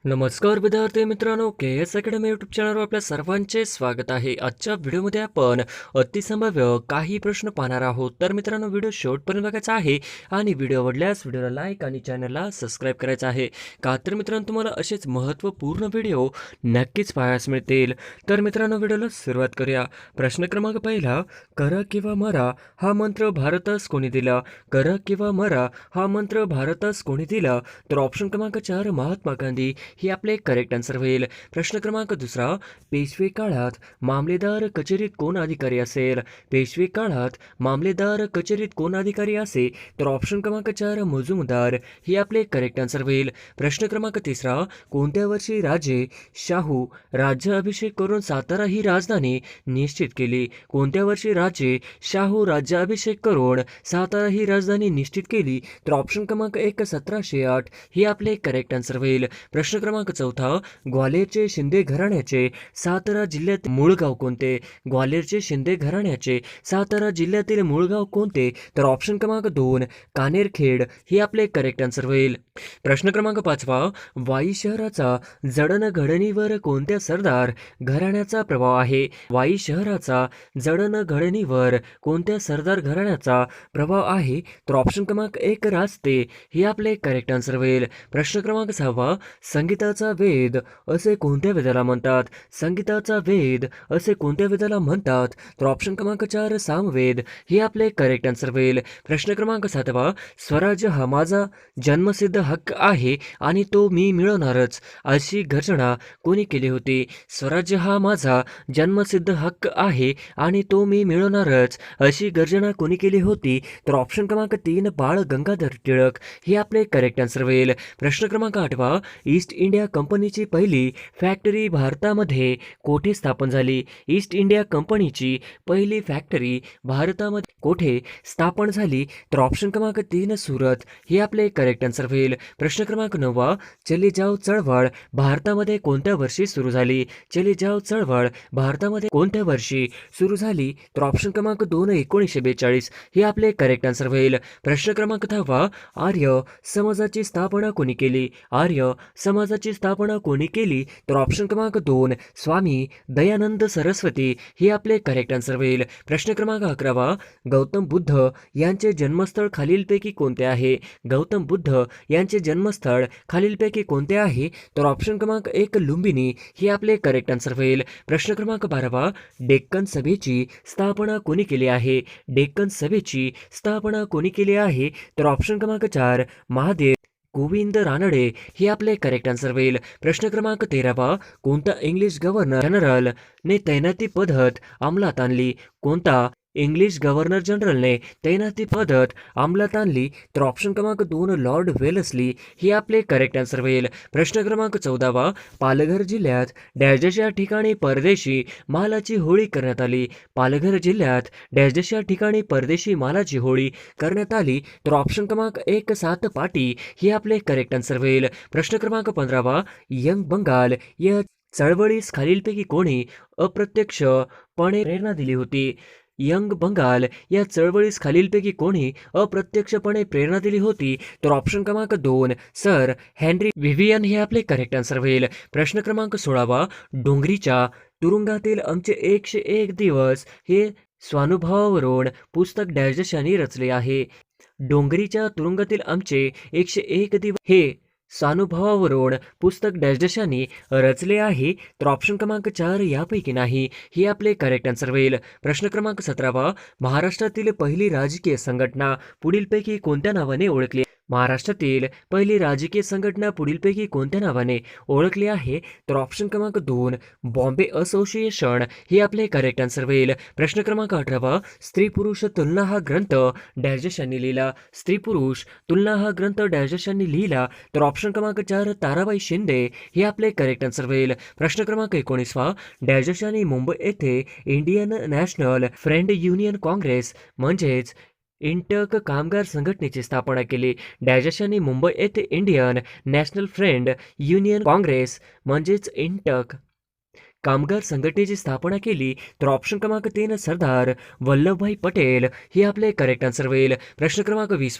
नमस्कार विद्यार्थी मित्रांनो, के एस अकॅडमी यूट्यूब चॅनलवर आपल्या सर्वांचे स्वागत आहे. आजच्या व्हिडिओमध्ये आपण अतिसंभाव्य काही प्रश्न पाहणार आहोत. तर मित्रांनो, व्हिडिओ शेवटपर्यंत बघायचा आहे आणि व्हिडिओ आवडल्यास व्हिडिओला लाईक आणि चॅनलला सबस्क्राईब करायचं आहे. का तर मित्रांनो, तुम्हाला असेच महत्त्वपूर्ण व्हिडिओ नक्कीच पाहायला मिळतील. तर मित्रांनो, व्हिडिओला सुरुवात करूया. प्रश्न क्रमांक पहिला, करा किंवा मरा हा मंत्र भारतास कोणी दिला? करा किंवा मरा हा मंत्र भारतास कोणी दिला? तर ऑप्शन क्रमांक 4 महात्मा गांधी ही आपले करेक्ट आन्सर होईल. प्रश्न क्रमांक दुसरा, पेशवे काळात मामलेदार कचेरीत कोण अधिकारी असेल? पेशवे काळात मामलेदार कचेरीत कोण अधिकारी असे? तर ऑप्शन क्रमांक 4 मुजुमदार ही आपले करेक्ट आन्सर होईल. प्रश्न क्रमांक तिसरा, कोणत्या वर्षी राजे शाहू राज्याभिषेक करून सातारा ही राजधानी निश्चित केली? कोणत्या वर्षी राजे शाहू राज्याभिषेक करून सातारा ही राजधानी निश्चित केली? तर ऑप्शन क्रमांक 1 1708 ही आपले करेक्ट आन्सर होईल. प्रश्न क्रमांक चौथा, ग्वाल्हेरचे शिंदे घराण्याचे सातारा जिल्ह्यात मूळ गाव कोणते? ग्वाल्हेरचे शिंदे घराण्याचे सातारा जिल्ह्यातील मूळ गाव कोणते? तर ऑप्शन क्रमांक 2 कानेरखेड ही आपले करेक्ट आन्सर होईल. प्रश्न क्रमांक 5, वाई शहराचा जडणघडणीवर कोणत्या सरदार घराण्याचा प्रभाव आहे? वाई शहराचा जडणघडणीवर कोणत्या सरदार घराण्याचा प्रभाव आहे? तर ऑप्शन क्रमांक 1 रास्ते ही आपले करेक्ट आन्सर होईल. प्रश्न क्रमांक 6, संगीताचा वेद असे कोणत्या वेदाला म्हणतात? संगीताचा वेद असे कोणत्या वेदाला म्हणतात? तर ऑप्शन क्रमांक 4 सामवेद हे आपले करेक्ट आन्सर होईल. प्रश्न क्रमांक 7, स्वराज्य हा माझा जन्मसिद्ध हक्क आहे आणि तो मी मिळवणारच अशी घोषणा कोणी केली होती? स्वराज्य हा माझा जन्मसिद्ध हक्क आहे आणि तो मी मिळवणारच अशी गर्जना कोणी केली होती? तर ऑप्शन क्रमांक 3 बाळ गंगाधर टिळक हे आपले करेक्ट आन्सर होईल. प्रश्न क्रमांक 8, ईस्ट इंडिया कंपनीची पहिली फॅक्टरी भारतामध्ये कोठे स्थापन झाली? ईस्ट इंडिया कंपनीची पहिली फॅक्टरी भारतामध्ये कोठे स्थापन झाली? तर ऑप्शन क्रमांक 3 सुरत हे आपले करेक्ट आन्सर होईल. प्रश्न क्रमांक 9, चले जाव चळवळ भारतामध्ये कोणत्या वर्षी सुरू झाली? चले जाव चळवळ भारतामध्ये कोणत्या वर्षी सुरू झाली? तर ऑप्शन क्रमांक 2 1942 हे आपले करेक्ट आन्सर होईल. प्रश्न क्रमांक 10, आर्य समाजाची स्थापना कोणी केली? आर्य समाजाची स्थापना कोणी केली? तर ऑप्शन क्रमांक 2 स्वामी दयानंद सरस्वती हे आपले करेक्ट आन्सर होईल. प्रश्न क्रमांक 11, गौतम बुद्ध यांचे जन्मस्थळ खालीलपैकी कोणते आहे? गौतम बुद्ध यांचे जन्मस्थळ खालीलपैकी कोणते आहे? तर ऑप्शन क्रमांक 1 लुंबिनी हे आपले करेक्ट आन्सर होईल. प्रश्न क्रमांक 12, डेक्कन सभेची स्थापना कोणी केली आहे? डेक्कन सभेची स्थापना कोणी केली आहे? तर ऑप्शन क्रमांक 4 महादेव गोविंद रानडे हे आपले करेक्ट आन्सर होईल. प्रश्न क्रमांक 13, कोणता इंग्लिश गव्हर्नर जनरलने तैनाती पद्धत अंमलात आणली? कोणता इंग्लिश गव्हर्नर जनरलने तैनाती पद्धत अंमलात आणली? तर ऑप्शन क्रमांक 2 लॉर्ड वेलस्ली हे आपले करेक्ट आन्सर होईल. प्रश्न क्रमांक 14, पालघर जिल्ह्यात डॅश या ठिकाणी परदेशी मालाची होळी करण्यात आली? पालघर जिल्ह्यात डॅश या ठिकाणी परदेशी मालाची होळी करण्यात आली? तर ऑप्शन क्रमांक 1 सात पाटी हे आपले करेक्ट आन्सर होईल. प्रश्न क्रमांक 15, यंग बंगाल या चळवळीस खालीलपैकी कोणी अप्रत्यक्षपणे प्रेरणा दिली होती? यंग बंगाल या चळवळीस खालीलपैकी कोणी अप्रत्यक्षपणे प्रेरणा दिली होती? तर ऑप्शन क्रमांक 2 सर हेनरी विव्हियन हे आपले करेक्ट आन्सर होईल. प्रश्न क्रमांक 16, डोंगरीच्या तुरुंगातील आमचे 101 दिवस हे स्वानुभवावरून पुस्तक डॅश यांनी रचले आहे? डोंगरीच्या तुरुंगातील आमचे 101 दिवस हे स्वानुभवावरून पुस्तक डॅशनी रचले आहे? तर ऑप्शन क्रमांक 4 यापैकी नाही हे आपले करेक्ट आन्सर होईल. प्रश्न क्रमांक 17, महाराष्ट्रातील पहिली राजकीय संघटना पुढीलपैकी कोणत्या नावाने ओळखली? महाराष्ट्रातील पहिली राजकीय संघटना पुढीलपैकी कोणत्या नावाने ओळखली आहे? तर ऑप्शन क्रमांक 2 बॉम्बे असोसिएशन हे आपले करेक्ट आन्सर होईल. प्रश्न क्रमांक 18, स्त्री पुरुष तुलना हा ग्रंथ डॅश यांनी लिहिला? स्त्री पुरुष तुलना हा ग्रंथ डॅश यांनी लिहिला? तर ऑप्शन क्रमांक 4 ताराबाई शिंदे हे आपले करेक्ट आन्सर होईल. प्रश्न क्रमांक 19, डॅश यांनी मुंबई येथे Indian national friend union Congress म्हणजेच इंटक कामगार संघटनेची स्थापना केली? डॅश यांनी मुंबई येथे Indian national friend union Congress म्हणजेच इंटक कामगार संघटनेची स्थापना केली? तर ऑप्शन क्रमांक 3 सरदार वल्लभभाई पटेल हे आपले करेक्ट आन्सर होईल. प्रश्न क्रमांक 20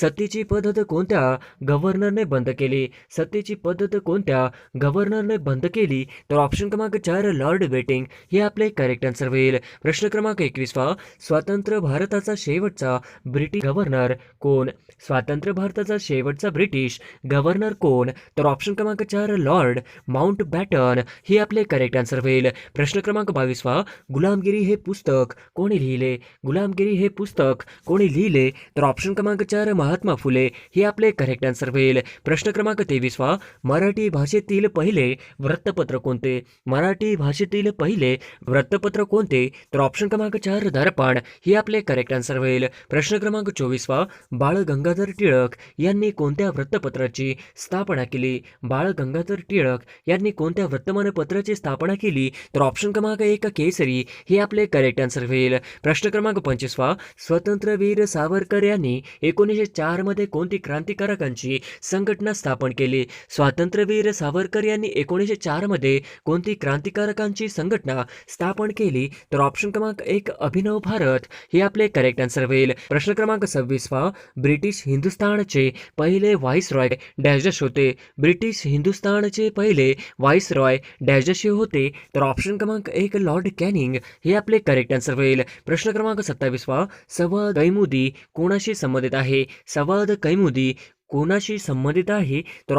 सत्तेची पद्धत कोणत्या गव्हर्नरने बंद केली? सत्तेची पद्धत कोणत्या गव्हर्नरने बंद केली? तर ऑप्शन क्रमांक 4 लॉर्ड बेटिंग हे आपले करेक्ट आन्सर होईल. प्रश्न क्रमांक 21 स्वतंत्र भारताचा शेवटचा ब्रिटिश गव्हर्नर कोण? स्वातंत्र्य भारताचा शेवटचा ब्रिटिश गव्हर्नर कोण? तर ऑप्शन क्रमांक 4 लॉर्ड माउंट बॅटन हे आपले करेक्ट आन्सर होईल. प्रश्न क्रमांक 22 गुलामगिरी हे पुस्तक कोणी लिहिले? गुलामगिरी हे पुस्तक कोणी लिहिले? तर ऑप्शन क्रमांक 4 महात्मा फुले हे आपले करेक्ट आन्सर होईल. प्रश्न क्रमांक 23 मराठी भाषेतील पहिले वृत्तपत्र कोणते? मराठी भाषेतील पहिले वृत्तपत्र कोणते? तर ऑप्शन क्रमांक 4 दर्पण हे आपले करेक्ट आन्सर होईल. प्रश्न क्रमांक 24 बाळ गंगाधर टिळक यांनी कोणत्या वृत्तपत्राची स्थापना केली? बाळ गंगाधर टिळक यांनी कोणत्या वर्तमानपत्राची स्थापना केली? तर ऑप्शन क्रमांक 1 केसरी हे आपले करेक्ट आन्सर होईल. प्रश्न क्रमांक 25 स्वतंत्रवीर सावरकर यांनी 1904 मध्ये कोणती क्रांतिकारकांची संघटना स्थापन केली? स्वातंत्र्यवीर सावरकर यांनी 1904 मध्ये कोणती क्रांतिकारकांची संघटना स्थापन केली? तर ऑप्शन क्रमांक 1 अभिनव भारत हे आपले करेक्ट आन्सर होईल. प्रश्न क्रमांक 26 ब्रिटिश हिंदुस्थानचे पहिले व्हाईसरॉय डॅश होते? ब्रिटिश हिंदुस्थानचे पहिले व्हाईसरॉय डॅश होते? तर ऑप्शन क्रमांक 1 लॉर्ड कॅनिंग हे आपले करेक्ट आन्सर होईल. प्रश्न क्रमांक 27 संवाद कैमुदी कोणाशी संबंधित आहे? संवाद कैमुदी कोणाशी संबंधित आहे? तर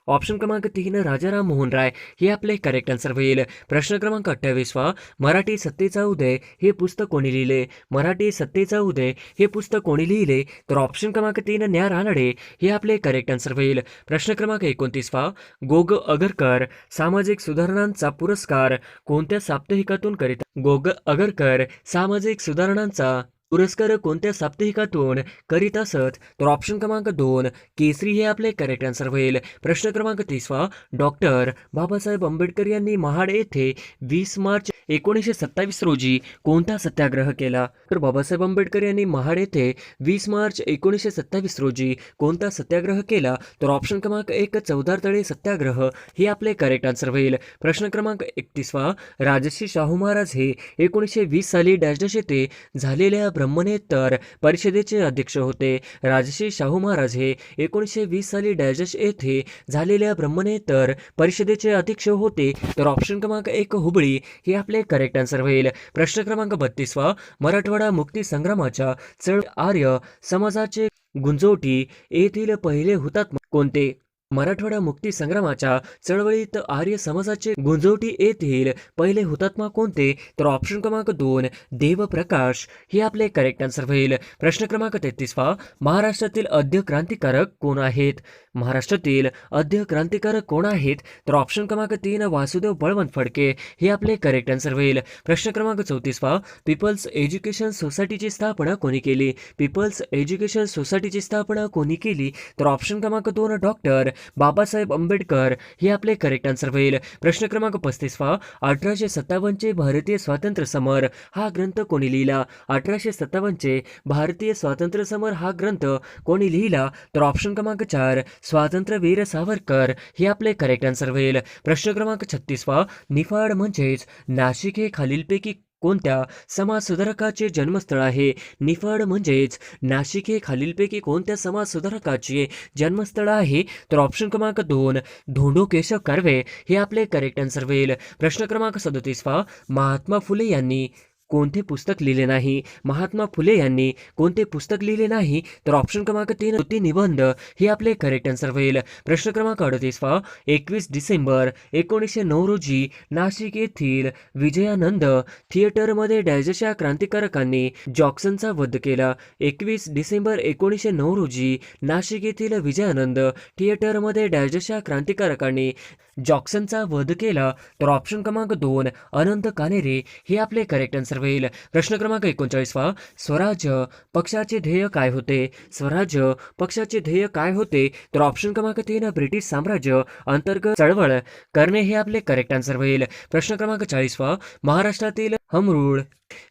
ऑप्शन क्रमांक 3 राजाराम मोहन राय हे आपले करेक्ट आन्सर होईल. प्रश्न क्रमांक 28 मराठी सत्तेचा उदय हे पुस्तक कोणी लिहिले? मराठी सत्तेचा उदय हे पुस्तक कोणी लिहिले? तर ऑप्शन क्रमांक 3 ज्ञा रानडे हे आपले करेक्ट आन्सर होईल. प्रश्न क्रमांक 29 गोग अगरकर सामाजिक सुधारणांचा पुरस्कार कोणत्या साप्ताहिकातून करीत? गोग अगरकर सामाजिक सुधारणांचा पुरस्कार कोणत्या साप्ताहिकातून करीत असत? तर ऑप्शन क्रमांक 2 केसरी हे आपले करेक्ट आन्सर होईल. प्रश्न क्रमांक 30 डॉक्टर बाबासाहेब आंबेडकर यांनी महाड येथे 20 मार्च 1927 रोजी कोणता सत्याग्रह केला? तर बाबासाहेब आंबेडकर यांनी महाड येथे 20 मार्च 1927 रोजी कोणता सत्याग्रह केला? तर ऑप्शन क्रमांक 1 चौदार तळे सत्याग्रह हे आपले करेक्ट आन्सर होईल. प्रश्न क्रमांक 31 राजर्षी शाहू महाराज हे 1920 साली डॅश येथे झालेल्या ब्रह्मनेतर परिषदेचे अध्यक्ष होते? राजर्षी शाहू महाराज हे 1920 साली डॅश येथे झालेल्या ब्रह्मनेतर परिषदेचे अध्यक्ष होते? तर ऑप्शन क्रमांक 1 हुबळी हे आपले करेक्ट आन्सर होईल. प्रश्न क्रमांक 32 मराठवाडा मुक्ती संग्रामाच्या चळवळीत आर्य समाजाचे गुंजोटी येथील पहिले हुतात्मा कोणते? मराठवाडा मुक्ती संग्रामाच्या चळवळीत आर्य समाजाचे गुंजोटी येथील पहिले हुतात्मा कोणते? तर ऑप्शन क्रमांक 2 देवप्रकाश हे आपले करेक्ट आन्सर होईल. प्रश्न क्रमांक 33 महाराष्ट्रातील आद्य क्रांतिकारक कोण आहेत? महाराष्ट्रातील आद्य क्रांतिकारक कोण आहेत? तर ऑप्शन क्रमांक 3 वासुदेव बळवंत फडके हे आपले करेक्ट आन्सर होईल. प्रश्न क्रमांक 34 पीपल्स एज्युकेशन सोसायटीची स्थापना कोणी केली? पीपल्स एज्युकेशन सोसायटीची स्थापना कोणी केली? तर ऑप्शन क्रमांक 2 डॉक्टर बाबासाहेब आंबेडकर हे आपले करेक्ट आन्सर होईल. प्रश्न क्रमांक 35 1857 चे भारतीय स्वातंत्र्य समर हा ग्रंथ कोणी लिहिला? 1857 चे भारतीय स्वातंत्र्य समर हा ग्रंथ कोणी लिहिला? तर ऑप्शन क्रमांक 4 स्वातंत्र्यवीर सावरकर हे आपले करेक्ट आन्सर होईल. प्रश्न क्रमांक 36 निफाड म्हणजेच नाशिक हे खालीलपैकी कोणत्या समाजसुधारकाचे जन्मस्थळ आहे? निफाड म्हणजेच नाशिक हे खालीलपैकी कोणत्या समाजसुधारकाचे जन्मस्थळ आहे? तर ऑप्शन क्रमांक 2 धोंडो केशव कर्वे हे आपले करेक्ट आन्सर होईल. प्रश्न क्रमांक 37 महात्मा फुले यांनी कोणते पुस्तक लिहिले नाही? महात्मा फुले यांनी कोणते पुस्तक लिहिले नाही? तर ऑप्शन क्रमांक 3 ज्योती निबंध हे आपले करेक्ट आन्सर होईल. प्रश्न क्रमांक 38 21 डिसेंबर 1909 रोजी नाशिक येथील विजयानंद थिएटरमध्ये डॅशच्या क्रांतिकारकांनी जॉक्सनचा वध केला? 21 डिसेंबर 1909 रोजी नाशिक येथील विजयानंद थिएटरमध्ये डॅशच्या क्रांतिकारकांनी जॉक्सनचा वध केला? तर ऑप्शन क्रमांक 2 अनंत कानेरे हे आपले करेक्ट आन्सर होईल. प्रश्न क्रमांक 39 स्वराज्य पक्षाचे ध्येय काय होते? स्वराज्य पक्षाचे ध्येय काय होते? तर ऑप्शन क्रमांक 3 ब्रिटिश साम्राज्य अंतर्गत चळवळ करणे हे आपले करेक्ट आन्सर होईल. प्रश्न क्रमांक 40 महाराष्ट्रातील होम रूल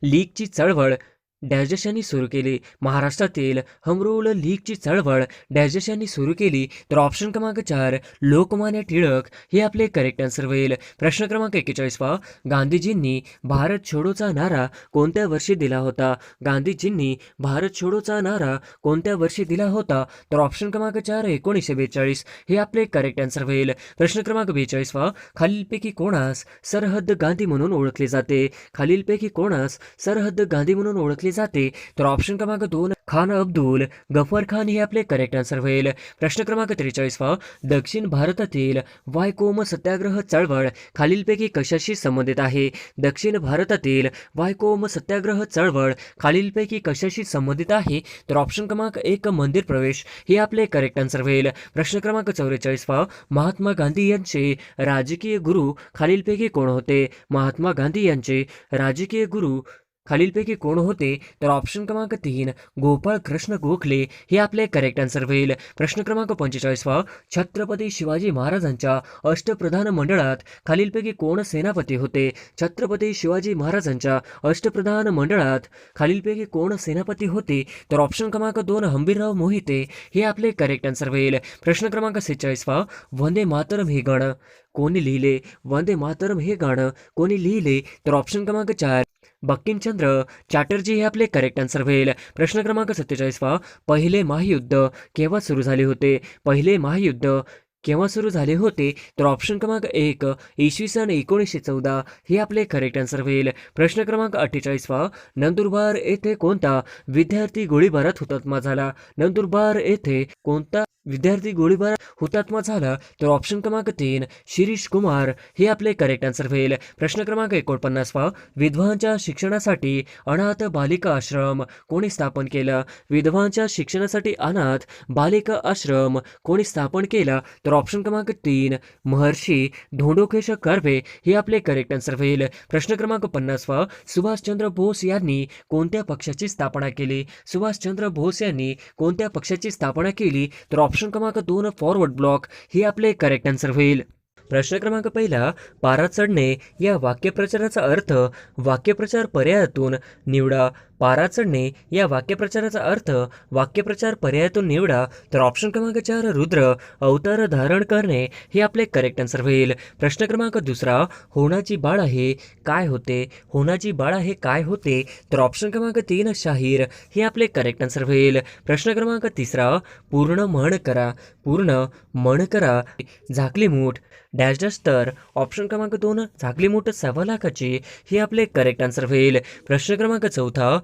लीगची चळवळ डॅश डॅश यांनी सुरू केली. महाराष्ट्रातील होम रूल लीगची चळवळ डॅश डॅश यांनी सुरू केली. तर ऑप्शन क्रमांक 4 लोकमान्य टिळक हे आपले करेक्ट आन्सर होईल. प्रश्न क्रमांक 41 गांधीजींनी भारत छोडोचा नारा कोणत्या वर्षी दिला होता? गांधीजींनी भारत छोडोचा नारा कोणत्या वर्षी दिला होता? तर ऑप्शन क्रमांक 4 1942 हे आपले करेक्ट आन्सर होईल. प्रश्न क्रमांक 42 खालीलपैकी कोणास सरहद्द गांधी म्हणून ओळखले जाते? खालीलपैकी कोणास सरहद्द गांधी म्हणून ओळखले जाते? तर ऑप्शन क्रमांक 2 खान अब्दुल गफर खान हे आपले करेक्ट आन्सर होईल. प्रश्न क्रमांक 43 दक्षिण भारतातील वायकोम सत्याग्रह चळवळ खालीलपैकी कशाशी संबंधित आहे? दक्षिण भारतातील वायकोम सत्याग्रह चळवळ खालीलपैकी कशाशी संबंधित आहे? तर ऑप्शन क्रमांक 1 मंदिर प्रवेश हे आपले करेक्ट आन्सर होईल. प्रश्न क्रमांक 44 महात्मा गांधी यांचे राजकीय गुरु खालीलपैकी कोण होते? महात्मा गांधी यांचे राजकीय गुरु खालीलपैकी कोण होते? तर ऑप्शन क्रमांक 3 गोपाळ कृष्ण गोखले हे आपले करेक्ट आन्सर होईल. प्रश्न क्रमांक 45 छत्रपती शिवाजी महाराजांच्या अष्टप्रधान मंडळात खालीलपैकी कोण सेनापती होते? छत्रपती शिवाजी महाराजांच्या अष्टप्रधान मंडळात खालीलपैकी कोण सेनापती होते? तर ऑप्शन क्रमांक 2 हंबीरराव मोहिते हे आपले करेक्ट आन्सर होईल. प्रश्न क्रमांक 46 वंदे मातरम हे गाणं कोणी लिहिले? वंदे मातरम हे गाणं कोणी लिहिले? तर ऑप्शन क्रमांक 4 बंकिमचंद्र चॅटर्जी हे आपले करेक्ट आन्सर होईल. प्रश्न क्रमांक 47 पहिले महायुद्ध केव्हा सुरू झाले होते? पहिले महायुद्ध केव्हा सुरू झाले होते? तर ऑप्शन क्रमांक 1 इसवी सन 1914 हे आपले करेक्ट आन्सर होईल. प्रश्न क्रमांक 48 नंदुरबार येथे कोणता विद्यार्थी गोळीबारात हुतात्मा झाला? नंदुरबार येथे कोणता विद्यार्थी गोळीबार हुतात्मा झाला? तर ऑप्शन क्रमांक 3 शिरीष कुमार हे आपले करेक्ट आन्सर होईल. प्रश्न क्रमांक 49 विधवांच्या शिक्षणासाठी अनाथ बालिका आश्रम कोणी स्थापन केला? विधवांच्या शिक्षणासाठी अनाथ बालिका आश्रम कोणी स्थापन केला? तर ऑप्शन क्रमांक 3 महर्षी धोंडोकेश कर्वे हे आपले करेक्ट आन्सर होईल. प्रश्न क्रमांक 50 सुभाषचंद्र बोस यांनी कोणत्या पक्षाची स्थापना केली? सुभाषचंद्र बोस यांनी कोणत्या पक्षाची स्थापना केली? तर ऑप्शन क्रमांक 2 फॉरवर्ड ब्लॉक हे आपले करेक्ट आन्सर होईल. प्रश्न क्रमांक पहिला पारा चढणे या वाक्यप्रचाराचा अर्थ वाक्यप्रचार पर्यायातून निवडा. पारा चढणे या वाक्यप्रचाराचा अर्थ वाक्यप्रचार पर्यायातून निवडा. तर ऑप्शन क्रमांक 4 रुद्र अवतार धारण करणे हे आपले करेक्ट आन्सर होईल. प्रश्न क्रमांक दुसरा होनाची बाळा हे काय होते? होनाची बाळा हे काय होते? तर ऑप्शन क्रमांक 3 शाहीर हे आपले करेक्ट आन्सर होईल. प्रश्न क्रमांक तिसरा पूर्ण म्हण करा. पूर्ण म्हण करा झाकली मूठ डॅश डॅश. तर ऑप्शन क्रमांक 2 झाकली मूठ 1.25 लाखाची हे आपले करेक्ट आन्सर होईल. प्रश्न क्रमांक चौथा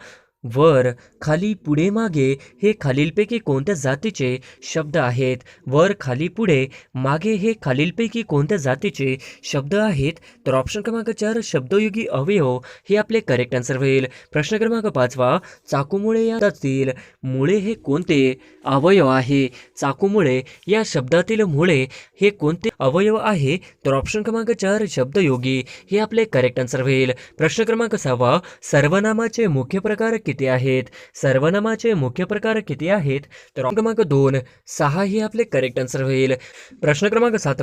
वर खाली पुढे मागे हे खालीलपैकी कोणत्या जातीचे शब्द आहेत? वर खाली पुढे मागे हे खालीलपैकी कोणत्या जातीचे शब्द आहेत? तर ऑप्शन क्रमांक 4 शब्दयोगी अवयव हे आपले करेक्ट आन्सर होईल. प्रश्न क्रमांक 5 चाकूमुळे या शब्दातील मुळे हे कोणते अवयव आहे? चाकूमुळे या शब्दातील मुळे हे कोणते अवयव आहे? तर ऑप्शन क्रमांक 4 शब्दयोगी हे आपले करेक्ट आन्सर होईल. प्रश्न क्रमांक 6 सर्वनामाचे मुख्य प्रकार किती आहेत? सर्वनामाचे मुख्य प्रकार किती आहेत? तर क्रमांक 2 6 हे आपले करेक्ट आन्सर होईल. प्रश्न क्रमांक 7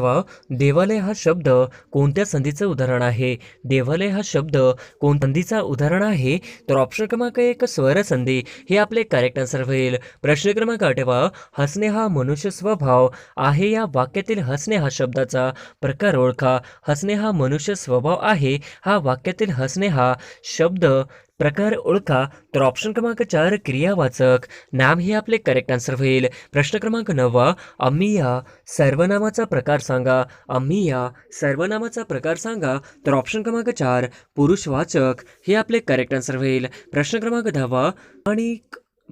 देवालय हा शब्द कोणत्या संधीचं उदाहरण आहे? देवालय हा शब्द कोणत्या संधीचा उदाहरण आहे? तर ऑप्शन क्रमांक 1 स्वर संधी हे आपले करेक्ट आन्सर होईल. प्रश्न क्रमांक 8 हसणे हा मनुष्य स्वभाव आहे या वाक्यातील हसणे हा शब्दाचा प्रकार ओळखा. हसणे हा मनुष्य स्वभाव आहे हा वाक्यातील हसणे हा शब्द प्रकार ओळखा. तर ऑप्शन क्रमांक 4 क्रियावाचक नाम हे आपले करेक्ट आन्सर होईल. प्रश्न क्रमांक 9 आम्ही या सर्वनामाचा प्रकार सांगा. आम्ही या सर्वनामाचा प्रकार सांगा. तर ऑप्शन क्रमांक 4 पुरुषवाचक हे आपले करेक्ट आन्सर होईल. प्रश्न क्रमांक 10 आणि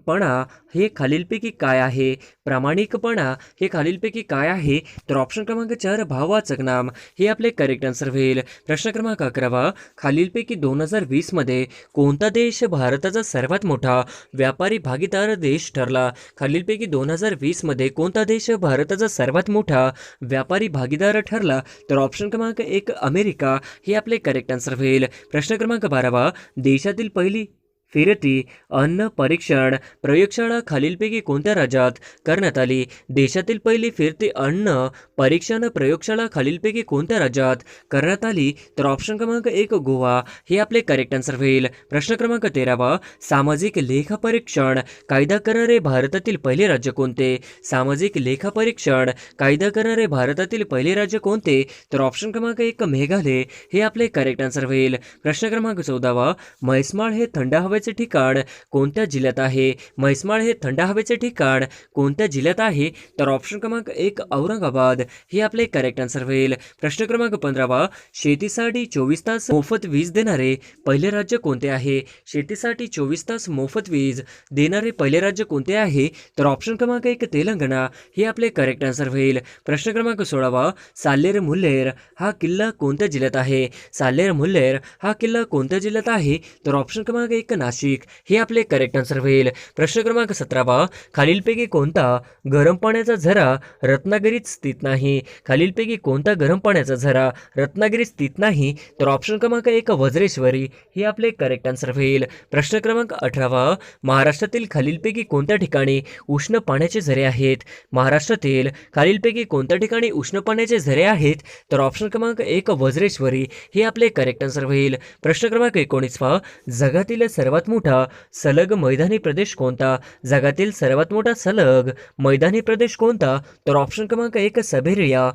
पणा हे खालीलपैकी काय आहे? प्रामाणिकपणा हे खालीलपैकी काय आहे? तर ऑप्शन क्रमांक 4 भाववाचक नाम हे आपले करेक्ट आन्सर होईल. प्रश्न क्रमांक 11 खालीलपैकी 2020 मध्ये कोणता देश भारताचा सर्वात मोठा व्यापारी भागीदार देश ठरला? खालीलपैकी 2020 मध्ये कोणता देश भारताचा सर्वात मोठा व्यापारी भागीदार ठरला? तर ऑप्शन क्रमांक 1 अमेरिका हे आपले करेक्ट आन्सर होईल. प्रश्न क्रमांक 12 देशातील पहिली फिरती अन्न परीक्षण प्रयोगशाळा खालीलपैकी कोणत्या राज्यात करण्यात आली? देशातील पहिली फिरती अन्न परीक्षण प्रयोगशाळा खालीलपैकी कोणत्या राज्यात करण्यात आली? तर ऑप्शन क्रमांक 1 गोवा हे आपले करेक्ट आन्सर होईल. प्रश्न क्रमांक 13 सामाजिक लेखापरीक्षण कायदा करणारे भारतातील पहिले राज्य कोणते? सामाजिक लेखापरीक्षण कायदा करणारे भारतातील पहिले राज्य कोणते? तर ऑप्शन क्रमांक 1 मेघालय हे आपले करेक्ट आन्सर होईल. प्रश्न क्रमांक 14 म्हैसमाळ हे थंड हवेचे ठिकाण कोणत्या जिल्ह्यात आहे? म्हैसमाळ हे थंड हवेचे ठिकाण कोणत्या जिल्ह्यात आहे? तर ऑप्शन क्रमांक 1 औरंगाबाद हे आपले करेक्ट आन्सर होईल. प्रश्न क्रमांक 15 शेतीसाठी 24 तास मोफत वीज देणारे पहिले राज्य कोणते आहे? शेतीसाठी 24 तास मोफत वीज देणारे पहिले राज्य कोणते आहे? तर ऑप्शन क्रमांक 1 तेलंगणा हे आपले करेक्ट आन्सर होईल. प्रश्न क्रमांक 16 साल्हेर मुल्हेर हा किल्ला कोणत्या जिल्ह्यात आहे? साल्हेर मुल्हेर हा किल्ला कोणत्या जिल्ह्यात आहे? तर ऑप्शन क्रमांक 1 नाशिक हे आपले करेक्ट आन्सर होईल. प्रश्न क्रमांक 17 खालीलपैकी कोणता गरम पाण्याचा झरा रत्नागिरीत स्थित नाही? खालीलपैकी कोणता गरम पाण्याचा झरा रत्नागिरीत स्थित नाही? तर ऑप्शन क्रमांक 1 वज्रेश्वरी हे आपले करेक्ट आन्सर होईल. प्रश्न क्रमांक 18 महाराष्ट्रातील खालीलपैकी कोणत्या ठिकाणी उष्ण पाण्याचे झरे आहेत? महाराष्ट्रातील खालीलपैकी कोणत्या ठिकाणी उष्ण पाण्याचे झरे आहेत? तर ऑप्शन क्रमांक 1 वज्रेश्वरी हे आपले करेक्ट आन्सर होईल. प्रश्न क्रमांक 19 जगातील सर्वात मोठा सलग मैदानी प्रदेश कोणता? जगातील सर्वात मोठा सलग मैदानी प्रदेश कोणता? तर ऑप्शन क्रमांक 1 सायबेरिया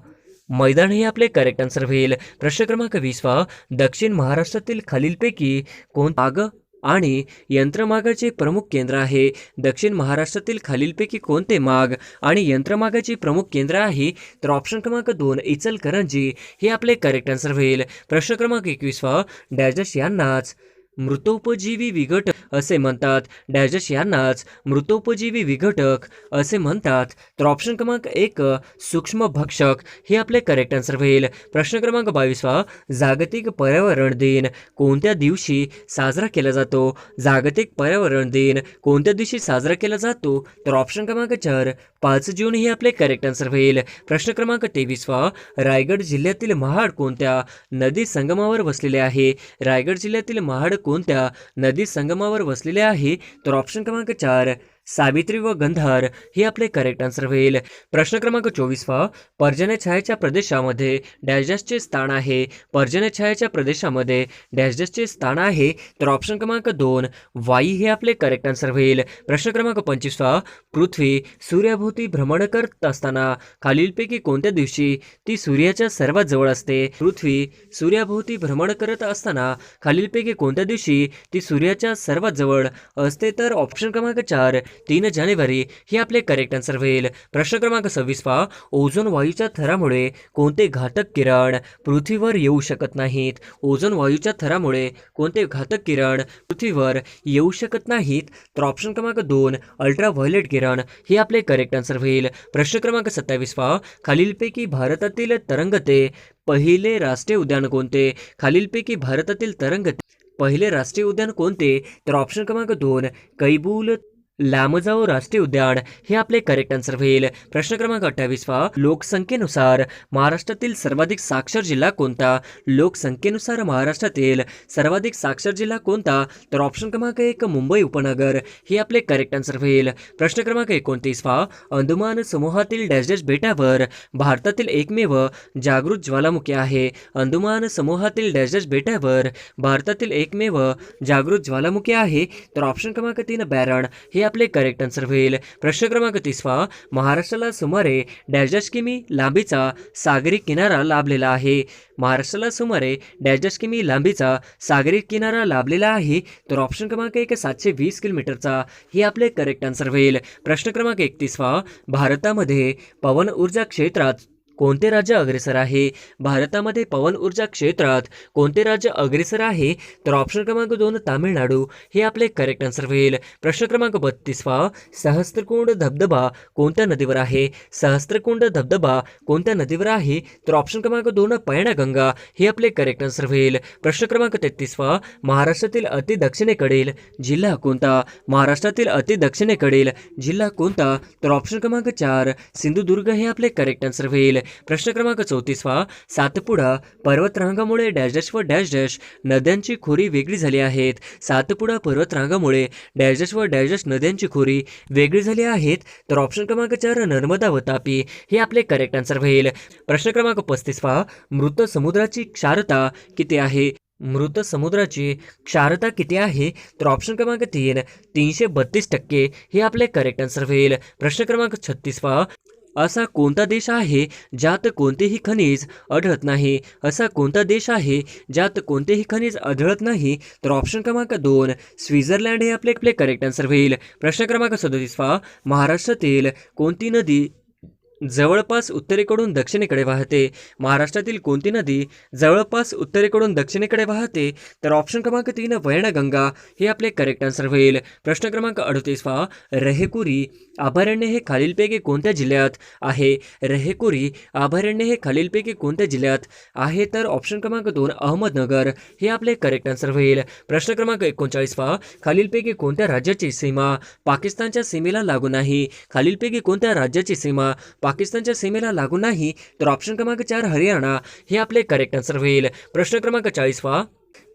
मैदान हे आपले करेक्ट आन्सर होईल. प्रश्न क्रमांक 20 दक्षिण महाराष्ट्रातील खालीलपैकी कोण आग आणि यंत्रमागाचे प्रमुख केंद्र आहे? दक्षिण महाराष्ट्रातील खालीलपैकी कोणते माग आणि यंत्रमागाचे प्रमुख केंद्र आहे? तर ऑप्शन क्रमांक 2 इचलकरंजी हे आपले करेक्ट आन्सर होईल. प्रश्न क्रमांक 21 डॅश यांनाच मृतोपजीवी विघटक असे म्हणतात. डॅश यांनाच मृतोपजीवी विघटक असे म्हणतात. तर ऑप्शन क्रमांक 1 सूक्ष्म भक्षक हे आपले करेक्ट आन्सर होईल. प्रश्न क्रमांक 22 जागतिक पर्यावरण दिन कोणत्या दिवशी साजरा केला जातो? जागतिक पर्यावरण दिन कोणत्या दिवशी साजरा केला जातो? तर ऑप्शन क्रमांक 4 5 जून हे आपले करेक्ट आन्सर होईल. प्रश्न क्रमांक 23 रायगड जिल्ह्यातील महाड कोणत्या नदी संगमावर वसलेले आहे? रायगड जिल्ह्यातील महाड कोणत्या नदी संगमावर वसलेले आहे? तर ऑप्शन क्रमांक 4 सावित्री व गंधार हे आपले करेक्ट आन्सर होईल. प्रश्न क्रमांक 24 पर्जन्य छायाच्या प्रदेशामध्ये डॅशचे स्थान आहे? पर्जन्य छायाच्या प्रदेशामध्ये डॅशचे स्थान आहे? तर ऑप्शन क्रमांक 2 वाई हे आपले करेक्ट आन्सर होईल. प्रश्न क्रमांक 25 पृथ्वी सूर्याभोवती भ्रमण करत असताना खालीलपैकी कोणत्या दिवशी ती सूर्याच्या सर्वात जवळ असते? पृथ्वी सूर्याभोवती भ्रमण करत असताना खालीलपैकी कोणत्या दिवशी ती सूर्याच्या सर्वात जवळ असते? तर ऑप्शन क्रमांक 4 3 जानेवारी हे आपले करेक्ट आन्सर होईल. प्रश्न क्रमांक 26 ओझोन वायूच्या थरामुळे कोणते घातक किरण पृथ्वीवर येऊ शकत नाहीत? ओझोन वायूच्या थरामुळे कोणते घातक किरण पृथ्वीवर येऊ शकत नाहीत? तर ऑप्शन क्रमांक 2 अल्ट्राव्हायोलेट किरण हे आपले करेक्ट आन्सर होईल. प्रश्न क्रमांक 27 खालीलपैकी भारतातील तरंगते पहिले राष्ट्रीय उद्यान कोणते? खालीलपैकी भारतातील तरंगते पहिले राष्ट्रीय उद्यान कोणते? तर ऑप्शन क्रमांक 2 कैबूल लामजाओ राष्ट्रीय उद्यान हे आपले करेक्ट आन्सर होईल. प्रश्न क्रमांक 28 लोकसंख्येनुसार महाराष्ट्रातील सर्वाधिक साक्षर जिल्हा कोणता? लोकसंख्येनुसार महाराष्ट्रातील सर्वाधिक साक्षर जिल्हा कोणता? तर ऑप्शन क्रमांक 1 मुंबई उपनगर हे आपले करेक्ट आन्सर होईल. प्रश्न क्रमांक 29 अंदमान समूहातील डॅश बेटावर भारतातील एकमेव जागृत ज्वालामुखी आहे? अंदमान समूहातील डॅश बेटावर भारतातील एकमेव जागृत ज्वालामुखी आहे? तर ऑप्शन क्रमांक 3 बॅरण हे आपले करेक्ट आन्सर होईल. प्रश्न क्रमांक 30 महाराष्ट्राला सुमारे डॅश किमी लांबीचा सागरी किनारा लाभलेला आहे? महाराष्ट्राला सुमारे डॅश किमी लांबीचा सागरी किनारा लाभलेला आहे? तर ऑप्शन क्रमांक 1 720 किलोमीटरचा हे आपले करेक्ट आन्सर होईल. प्रश्न क्रमांक 31 भारतामध्ये पवन ऊर्जा क्षेत्रात कोणते राज्य अग्रेसर आहे? भारतामध्ये पवन ऊर्जा क्षेत्रात कोणते राज्य अग्रेसर आहे? तर ऑप्शन क्रमांक 2 तामिळनाडू हे आपले करेक्ट आन्सर होईल. प्रश्न क्रमांक 32 सहस्त्रकुंड धबधबा कोणत्या नदीवर आहे? सहस्त्रकुंड धबधबा कोणत्या नदीवर आहे? तर ऑप्शन क्रमांक 2 पैनगंगा हे आपले करेक्ट आन्सर होईल. प्रश्न क्रमांक 33 महाराष्ट्रातील अति दक्षिणेकडील जिल्हा कोणता? महाराष्ट्रातील अति दक्षिणेकडील जिल्हा कोणता? तर ऑप्शन क्रमांक 4 सिंधुदुर्ग हे आपले करेक्ट आन्सर होईल. प्रश्न क्रमांक 34 सातपुडा पर्वतरांगामुळे डॅश डॅश व डॅश डॅश नद्यांची खोरी वेगळी झाली आहेत. सातपुडा पर्वतरांगामुळे डॅश डॅश व डॅश डॅश नद्यांची खोरी वेगळी झाली आहेत. तर ऑप्शन क्रमांक 4 नर्मदा व तापी हे आपले करेक्ट आन्सर होईल. प्रश्न क्रमांक 35 मृत समुद्राची क्षारता किती आहे. मृत समुद्राची क्षारता किती आहे. तर ऑप्शन क्रमांक 3 332% हे आपले करेक्ट आन्सर होईल. प्रश्न क्रमांक 36 असा कोणता देश आहे ज्यात कोणतेही खनिज आढळत नाही. असा कोणता देश आहे ज्यात कोणतेही खनिज आढळत नाही. तर ऑप्शन क्रमांक 2 स्वित्झर्लंड हे आपले करेक्ट आन्सर होईल. प्रश्न क्रमांक 37 महाराष्ट्रातील कोणती नदी जवळपास उत्तरेकडून दक्षिणेकडे वाहते. महाराष्ट्रातील कोणती नदी जवळपास उत्तरेकडून दक्षिणेकडे वाहते. तर ऑप्शन क्रमांक 3 वैनगंगा हे आपले करेक्ट आन्सर होईल. प्रश्न क्रमांक 38 रहेकुरी अभयारण्य हे खालीलपैकी कोणत्या जिल्ह्यात आहे. रहेकुरी अभयारण्य हे खालीलपैकी कोणत्या जिल्ह्यात आहे. तर ऑप्शन क्रमांक 2 अहमदनगर हे आपले करेक्ट आन्सर होईल. प्रश्न क्रमांक 39 खालीलपैकी कोणत्या राज्याची सीमा पाकिस्तानच्या सीमेला लागू नाही. खालीलपैकी कोणत्या राज्याची सीमा पाकिस्तानच्या सीमेला लागू नाही. तर ऑप्शन क्रमांक 4 हरियाणा हे आपले करेक्ट आन्सर होईल. प्रश्न क्रमांक 40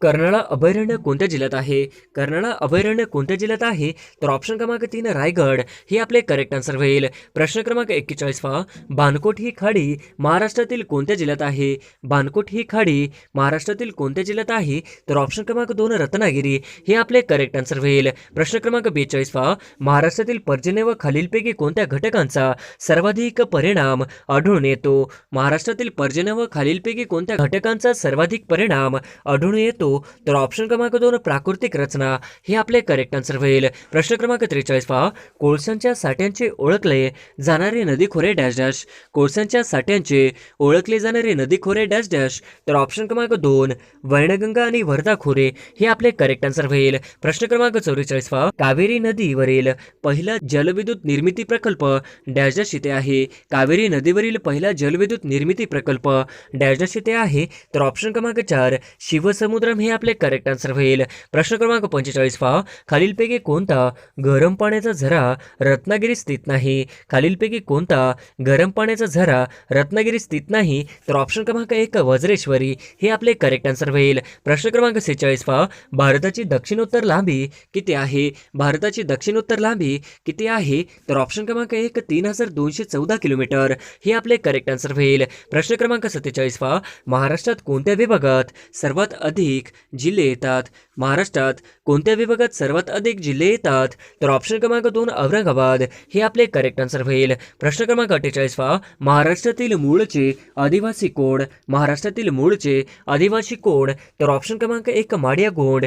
कर्नाळा अभयारण्य कोणत्या जिल्ह्यात आहे. कर्नाळा अभयारण्य कोणत्या जिल्ह्यात आहे. तर ऑप्शन क्रमांक 3 रायगड हे आपले करेक्ट आन्सर होईल. प्रश्न क्रमांक 41 बानकोट ही खाडी महाराष्ट्रातील कोणत्या जिल्ह्यात आहे. बानकोट ही खाडी महाराष्ट्रातील कोणत्या जिल्ह्यात आहे. तर ऑप्शन क्रमांक 2 रत्नागिरी हे आपले करेक्ट आन्सर होईल. प्रश्न क्रमांक 42 महाराष्ट्रातील पर्जन्य व खालीलपैकी कोणत्या घटकांचा सर्वाधिक परिणाम आढळून येतो. महाराष्ट्रातील पर्जन्य व खालीलपैकी कोणत्या घटकांचा सर्वाधिक परिणाम आढळून येतो. तर ऑप्शन क्रमांक 2 प्राकृतिक रचना हे आपले करेक्ट आन्सर होईल. प्रश्न क्रमांक 43 कोळशांच्या साठ्यांचे ओळखले जाणारे नदीखोरे डॅश डॅश. कोळशांच्या साठ्यांचे ओळखले जाणारे नदीखोरे डॅश डॅश. तर ऑप्शन क्रमांक 2 वैनगंगा आणि वर्धा खोरे हे आपले करेक्ट आन्सर होईल. प्रश्न क्रमांक 44 कावेरी नदीवरील पहिला जलविद्युत निर्मिती प्रकल्प डॅश डॅश येथे आहे. कावेरी नदीवरील पहिला जलविद्युत निर्मिती प्रकल्प डॅश डॅश येथे आहे. तर ऑप्शन क्रमांक 4 शिवसमुद्रम हे आपले करेक्ट आन्सर होईल. प्रश्न क्रमांक 45 खालीलपैकी कोणता गरम पाण्याचा झरा रत्नागिरी स्थित नाही. खालीलपैकी कोणता गरम पाण्याचा झरा रत्नागिरी स्थित नाही. तर ऑप्शन क्रमांक 1 वज्रेश्वरी हे आपले करेक्ट आन्सर होईल. प्रश्न क्रमांक 46 भारताची दक्षिणोत्तर लांबी किती आहे. भारताची दक्षिणोत्तर लांबी किती आहे. तर ऑप्शन क्रमांक 1 3214 किलोमीटर हे आपले करेक्ट आन्सर होईल. प्रश्न क्रमांक 47 महाराष्ट्रात कोणत्या विभागात सर्वात अधिक जिल्हे येतात. महाराष्ट्रात कोणत्या विभागात सर्वात अधिक जिल्हे येतात. तर ऑप्शन क्रमांक 2 औरंगाबाद हे आपले करेक्ट आन्सर होईल. प्रश्न क्रमांक 48 महाराष्ट्रातील मूळचे आदिवासी कोण. महाराष्ट्रातील मूळचे आदिवासी कोण. तर ऑप्शन क्रमांक 1 माडिया गोंड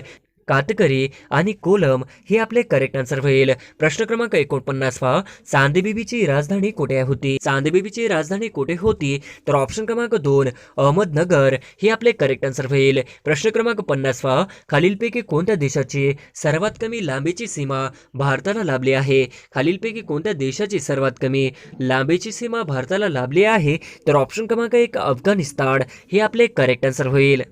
कातकरी आणि कोलम हे आपले करेक्ट आन्सर होईल. प्रश्न क्रमांक 49 चांदबिबीची राजधानी कोठे होती. चांदबिबीची राजधानी कोठे होती. तर ऑप्शन क्रमांक 2 अहमदनगर हे आपले करेक्ट आन्सर होईल. प्रश्न क्रमांक 50 खालीलपैकी कोणत्या देशाची सर्वात कमी लांबीची सीमा भारताला लाभली आहे. खालीलपैकी कोणत्या देशाची सर्वात कमी लांबीची सीमा भारताला लाभली आहे. तर ऑप्शन क्रमांक 1 अफगाणिस्तान हे आपले करेक्ट आन्सर होईल.